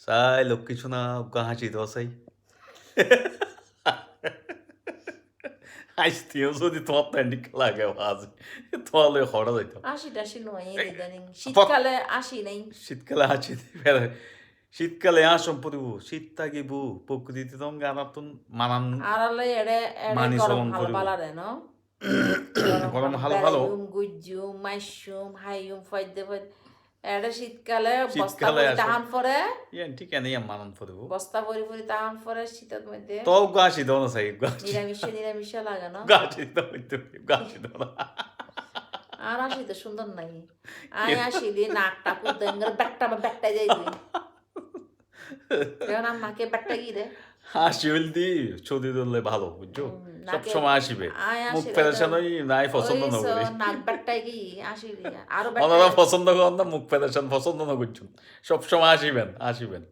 চাই লক্ষ্মী সোনা উকা হাসি তো চাই হাসতেও যদি তোমার প্যান্ডিক লাগে আজ তাহলে হঠাৎ যাইতাম আসি নয় ইদানিং পক শীতকালে আসি নাই শীতকালে হাসি ফেলে শীতকালে আসম পরিব শীত থাকিব প্রকৃতিতে তখন গানাতুন মানান আড়ালে এড়ে এড়ে মানি গরম চলন হাল করিব বালারে ন গরম হাল ভালো বেড়াইম গুজ্জুম মাইসুম হাইয়ুম ফয়দে ফয়দে এড়ে শীতকালে বস্তা শীতকালে পরি আসো তাহান পরে ইয়ান ঠিক নেই মানান পরিব বস্তা পরি তাহান পরে শীতের মধ্যে তো গাছি দাও না চাই গাছি নিরামিষে লাগে না গাছি দাও গাছি দাও না আর আসি তো সুন্দর নাই আয় আসিলি নাকটা কুদেঙ্গের ব্যাকটা যাই এখন আমাকে ব্যাকটা কি রে হাসি হইল দি ছদি ধরলে ভালো বুঝছো নাকে সবসময় আসিবে আয় মুখ আসি ফেদাসান ওই নাই পছন্দ না করি নাক ব্যাকটাই কি আসিলি আরো ওনারা পছন্দ করেন না মুখ ফেদাসান পছন্দ না করছুন সবসময় আসিবেন